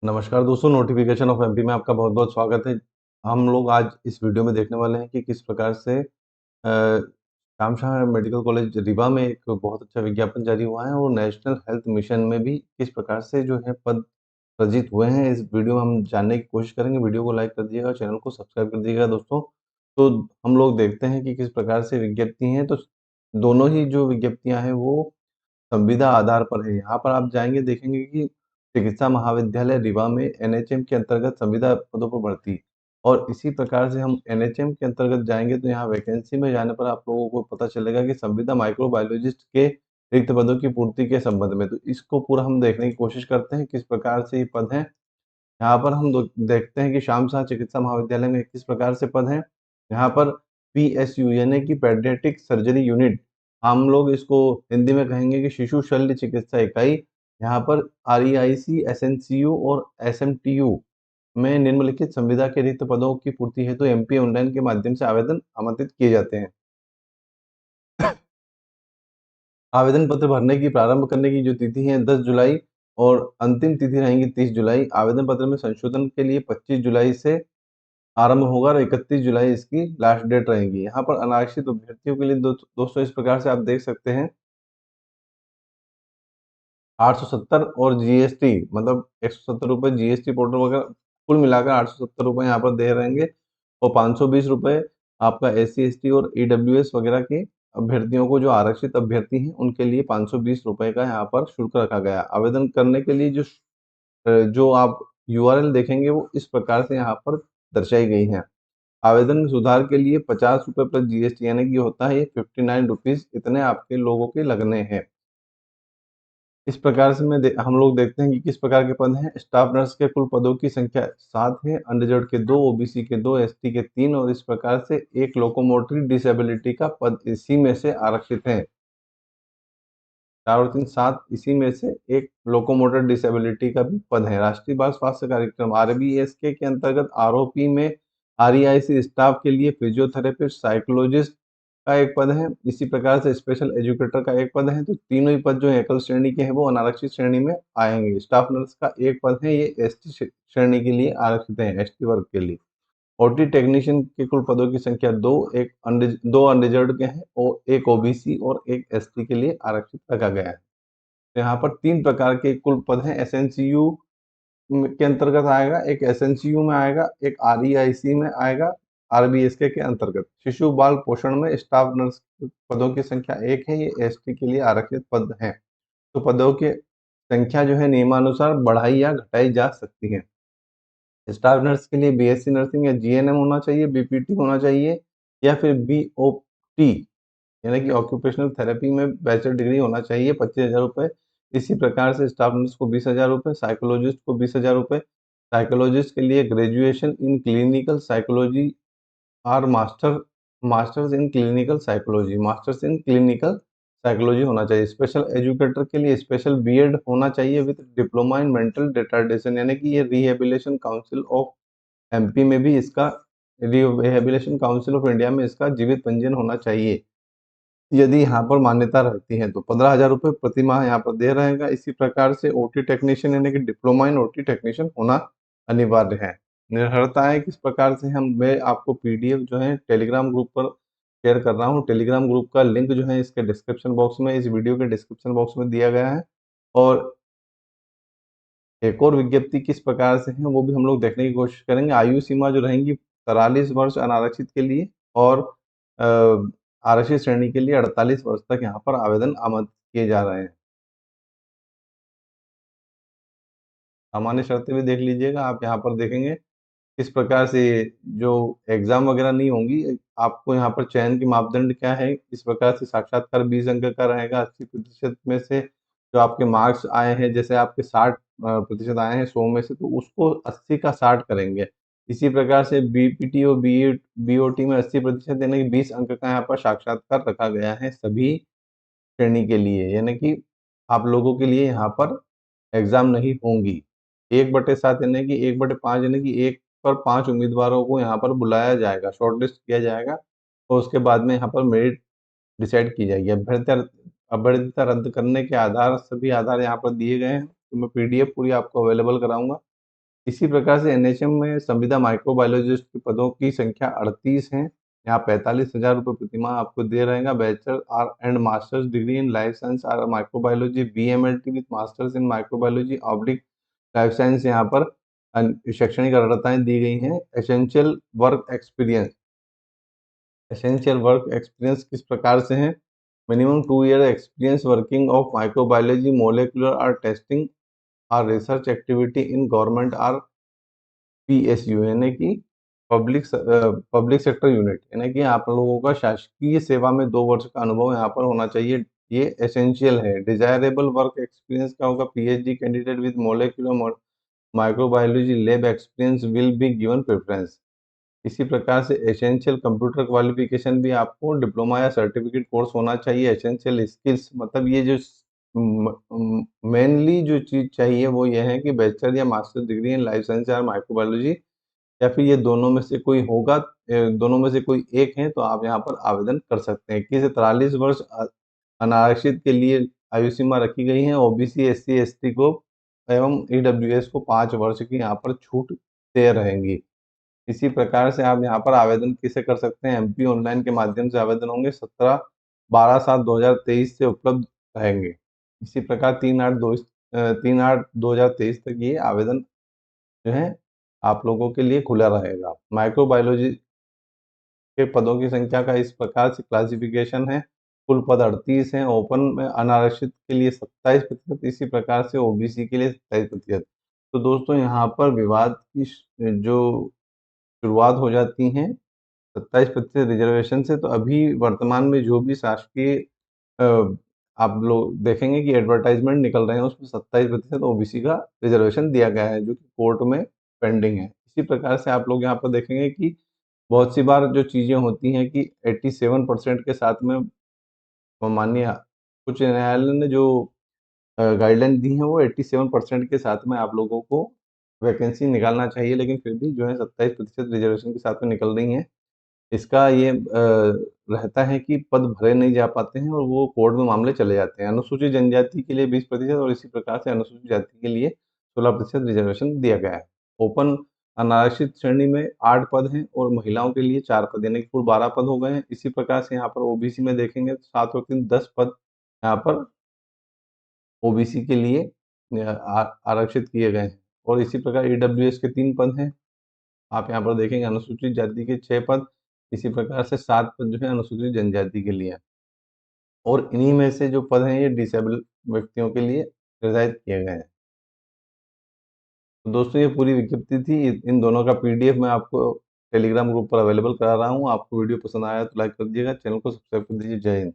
नमस्कार दोस्तों, notification of MP में आपका बहुत-बहुत स्वागत है। हम लोग आज इस वीडियो में देखने वाले हैं कि किस प्रकार से शामशाह मेडिकल कॉलेज रीवा में एक बहुत अच्छा विज्ञापन जारी हुआ है और नेशनल हेल्थ मिशन में भी किस प्रकार से जो है पद सृजित हुए हैं। इस वीडियो में हम जानने की कोशिश करेंगे। वीडियो को लाइक कर दीजिएगा, चैनल को सब्सक्राइब कर दीजिएगा दोस्तों। तो हम लोग देखते हैं कि किस प्रकार से विज्ञप्ति हैं, तो दोनों ही जो विज्ञप्तियाँ हैं वो संविदा आधार पर है। यहाँ पर आप जाएँगे देखेंगे कि चिकित्सा महाविद्यालय रीवा में एनएचएम के अंतर्गत संविदा पदों पर भर्ती और इसी प्रकार से हम एनएचएम के अंतर्गत जाएँगे तो यहाँ वैकेंसी में जाने पर आप लोगों को पता चलेगा कि संविदा माइक्रोबायोलॉजिस्ट के रिक्त पदों की पूर्ति के संबंध में। तो इसको पूरा हम देखने की कोशिश करते हैं, किस प्रकार से ये पद हैं। यहाँ पर हम देखते हैं कि शामशाह चिकित्सा महाविद्यालय में किस प्रकार से पद हैं। यहाँ पर पीएसयू यानी कि पेडियाट्रिक सर्जरी यूनिट, हम लोग इसको हिंदी में कहेंगे कि शिशु शल्य चिकित्सा इकाई। यहाँ पर आरईआईसी, एसएनसीयू और एसएमटीयू में निम्नलिखित संविदा के रिक्त पदों की पूर्ति हेतु एमपी ऑनलाइन के माध्यम से आवेदन आमंत्रित किए जाते हैं। आवेदन पत्र भरने की प्रारंभ करने की जो तिथि है 10 जुलाई और अंतिम तिथि रहेंगी 30 जुलाई। आवेदन पत्र में संशोधन के लिए 25 जुलाई से आरंभ होगा और 31 जुलाई इसकी लास्ट डेट रहेगी। यहाँ पर अनारक्षित अभ्यर्थियों के लिए दोस्तों इस प्रकार से आप देख सकते हैं 870 और जीएसटी मतलब ₹170 जीएसटी पोर्टल वगैरह कुल मिलाकर ₹870 यहाँ पर दे रहेंगे और ₹520 आपका एससी, एसटी और ईडब्ल्यूएस वगैरह के अभ्यर्थियों को, जो आरक्षित अभ्यर्थी हैं, उनके लिए ₹520 का यहाँ पर शुल्क रखा गया है। आवेदन करने के लिए जो आप यूआरएल देखेंगे वो इस प्रकार से यहाँ पर दर्शाई गई है। आवेदन में सुधार के लिए ₹50 प्लस जीएसटी यानी कि होता है ये ₹59 इतने आपके लोगों के लगने हैं। इस प्रकार से हम लोग देखते हैं कि किस प्रकार के पद हैं। स्टाफ नर्स के कुल पदों की संख्या 7 है, अनरिजर्व्ड के 2, ओबीसी के 2, एसटी के 3 और इस प्रकार से 1 लोकोमोटरी डिसेबिलिटी का पद इसी में से आरक्षित है। 4 और 3 7 इसी में से एक लोकोमोटर डिसेबिलिटी का भी पद है। राष्ट्रीय बाल स्वास्थ्य कार्यक्रम आरबीएसके के अंतर्गत आरओपी में आरईआईसी स्टाफ के लिए फिजियोथेरेपिस्ट, साइकोलॉजिस्ट का एक पद है। इसी प्रकार से स्पेशल एजुकेटर का एक पद है। तो तीनों ही पद जो है एकल श्रेणी के हैं वो अनारक्षित श्रेणी में आएँगे। स्टाफ नर्स का एक पद है, ये एसटी श्रेणी के लिए आरक्षित है, एसटी वर्ग के लिए। ओटी टेक्नीशियन के कुल पदों की संख्या 2, 2 अनरिजर्व्ड के हैं और 1 ओबीसी और 1 एसटी के लिए आरक्षित रखा गया है। तो यहाँ पर 3 प्रकार के कुल पद हैं। एसएनसीयू के अंतर्गत आएगा, एक एसएनसीयू में आएगा, एक आरईआईसी में आएगा, आरबीएसके के अंतर्गत। शिशु बाल पोषण में स्टाफ नर्स पदों की संख्या 1 है, ये एसटी के लिए आरक्षित पद हैं। तो पदों की संख्या जो है नियमानुसार बढ़ाई या घटाई जा सकती है। स्टाफ नर्स के लिए बीएससी नर्सिंग या जीएनएम होना चाहिए, बीपीटी होना चाहिए या फिर बीओटी यानी कि ऑक्यूपेशनल थेरेपी में बैचलर डिग्री होना चाहिए, ₹25,000। इसी प्रकार से स्टाफ नर्स को ₹20,000, साइकोलॉजिस्ट को ₹20,000। साइकोलॉजिस्ट के लिए ग्रेजुएशन इन क्लिनिकल साइकोलॉजी और मास्टर्स इन क्लिनिकल साइकोलॉजी होना चाहिए। स्पेशल एजुकेटर के लिए स्पेशल बीएड होना चाहिए with diploma in mental retardation यानी कि ये रिहैबिलिटेशन काउंसिल ऑफ एमपी में भी इसका रिहैबिलिटेशन काउंसिल ऑफ इंडिया में इसका जीवित पंजीयन होना चाहिए। यदि यहाँ पर मान्यता रहती है तो ₹15,000 प्रति माह यहाँ पर दे रहेगा। इसी प्रकार से ओटी टेक्नीशियन यानी कि डिप्लोमा इन ओटी टेक्नीशियन होना अनिवार्य है। निर्भरताएँ किस प्रकार से मैं आपको पीडीएफ जो है टेलीग्राम ग्रुप पर शेयर कर रहा हूँ। टेलीग्राम ग्रुप का लिंक जो है इसके डिस्क्रिप्शन बॉक्स में, इस वीडियो के डिस्क्रिप्शन बॉक्स में दिया गया है और एक और विज्ञप्ति किस प्रकार से है वो भी हम लोग देखने की कोशिश करेंगे। आयु सीमा जो रहेंगी 43 वर्ष अनारक्षित के लिए और अ, आरक्षित श्रेणी के लिए 48 वर्ष तक यहाँ पर आवेदन आमंत्रित किए जा रहे हैं। सामान्य शर्तें भी देख लीजिएगा, आप यहाँ पर देखेंगे किस प्रकार से जो एग्ज़ाम वगैरह नहीं होंगी, आपको यहाँ पर चयन के मापदंड क्या है, इस प्रकार से साक्षात्कार 20 अंक का रहेगा। 80% में से जो आपके मार्क्स आए हैं, जैसे आपके 60 प्रतिशत आए हैं 100 में से, तो उसको 80 का 60 करेंगे। इसी प्रकार से बीपीटी और बीओटी में 80% यानी कि 20 अंक का यहाँ पर साक्षात्कार रखा गया है सभी श्रेणी के लिए, यानी कि आप लोगों के लिए यहाँ पर एग्ज़ाम नहीं होंगी। 1/7 यानी कि 1/5 यानी कि 1 पर 5 उम्मीदवारों को यहाँ पर बुलाया जाएगा, शॉर्टलिस्ट किया जाएगा और उसके बाद में यहाँ पर मेरिट डिसाइड की जाएगी। अभ्यर्थिता रद्द करने के आधार, सभी आधार यहाँ पर दिए गए हैं, तो मैं पीडीएफ पूरी आपको अवेलेबल कराऊँगा। इसी प्रकार से एनएचएम में संविदा माइक्रोबायोलॉजिस्ट के पदों की संख्या 38 है। यहाँ 45,000 रुपये प्रतिमाह आपको दे रहेगा। Bachelor or and masters degree in life science or microbiology BMLT with masters in microbiology oblique life science, यहाँ पर शैक्षणिक अर्हताएं दी गई हैं। एसेंशियल वर्क एक्सपीरियंस किस प्रकार से है? Minimum 2 year experience working of microbiology molecular or testing or research activity in government or PSU, यानी कि पब्लिक सेक्टर यूनिट, यानी कि आप लोगों का शासकीय सेवा में 2 वर्ष का अनुभव यहाँ पर होना चाहिए। ये एसेंशियल है। डिजायरेबल वर्क एक्सपीरियंस का होगा? PhD candidate with molecular microbiology lab experience will be given preference. इसी प्रकार से एसेंशियल कंप्यूटर क्वालिफिकेशन भी आपको डिप्लोमा या सर्टिफिकेट कोर्स होना चाहिए। एसेंशियल स्किल्स मतलब ये जो मेनली जो चीज़ चाहिए वो ये है कि बैचलर या master degree in life science या माइक्रोबायोलॉजी, या फिर ये दोनों में से कोई होगा, दोनों में से कोई एक है तो आप यहाँ पर आवेदन कर सकते हैं। 21 से 43 वर्ष अनारक्षित के लिए आयु सीमा रखी गई है। ओबीसी एससी एसटी को एवं ईडब्ल्यूएस को 5 वर्ष की यहाँ पर छूट दे रहेंगी। इसी प्रकार से आप यहाँ पर आवेदन किसे कर सकते हैं? एमपी ऑनलाइन के माध्यम से आवेदन होंगे। 17/12/2023 से उपलब्ध रहेंगे। इसी प्रकार 3/8/2023 तक ये आवेदन जो है आप लोगों के लिए खुला रहेगा। माइक्रोबायोलॉजी के पदों की संख्या का इस प्रकार से क्लासिफिकेशन है। कुल पद 38 हैं। ओपन में अनारक्षित के लिए 27%, इसी प्रकार से ओबीसी के लिए 27%। तो दोस्तों यहाँ पर विवाद की जो शुरुआत हो जाती हैं 27% रिजर्वेशन से। तो अभी वर्तमान में जो भी शासकीय आप लोग देखेंगे कि एडवर्टाइजमेंट निकल रहे हैं उसमें 27% ओबीसी का रिजर्वेशन दिया गया है, जो कि कोर्ट में पेंडिंग है। इसी प्रकार से आप लोग यहाँ पर देखेंगे कि बहुत सी बार जो चीज़ें होती हैं कि 87% के साथ में माननीय उच्च न्यायालय ने जो गाइडलाइन दी है वो 87% के साथ में आप लोगों को वैकेंसी निकालना चाहिए, लेकिन फिर भी जो है 27% रिजर्वेशन के साथ में निकल रही हैं। इसका ये रहता है कि पद भरे नहीं जा पाते हैं और वो कोर्ट में मामले चले जाते हैं। अनुसूचित जनजाति के लिए 20% और इसी प्रकार से अनुसूचित जाति के लिए 16% रिजर्वेशन दिया गया है। ओपन अनारक्षित श्रेणी में 8 पद हैं और महिलाओं के लिए 4 पद, यानी कि कुल 12 पद हो गए हैं। इसी प्रकार से यहाँ पर ओबीसी में देखेंगे तो 7 और 3 10 पद यहाँ पर ओबीसी के लिए आरक्षित किए गए हैं। और इसी प्रकार ईडब्ल्यूएस के 3 पद हैं। आप यहाँ पर देखेंगे अनुसूचित जाति के 6 पद, इसी प्रकार से 7 पद जो है अनुसूचित जनजाति के लिए हैं। और इन्हीं में से जो पद हैं ये डिसेबल व्यक्तियों के लिए निर्धारित किए गए हैं। तो दोस्तों ये पूरी विज्ञप्ति थी। इन दोनों का पीडीएफ मैं आपको टेलीग्राम ग्रुप पर अवेलेबल करा रहा हूँ। आपको वीडियो पसंद आया तो लाइक कर दीजिएगा, चैनल को सब्सक्राइब कर दीजिए। जय हिंद।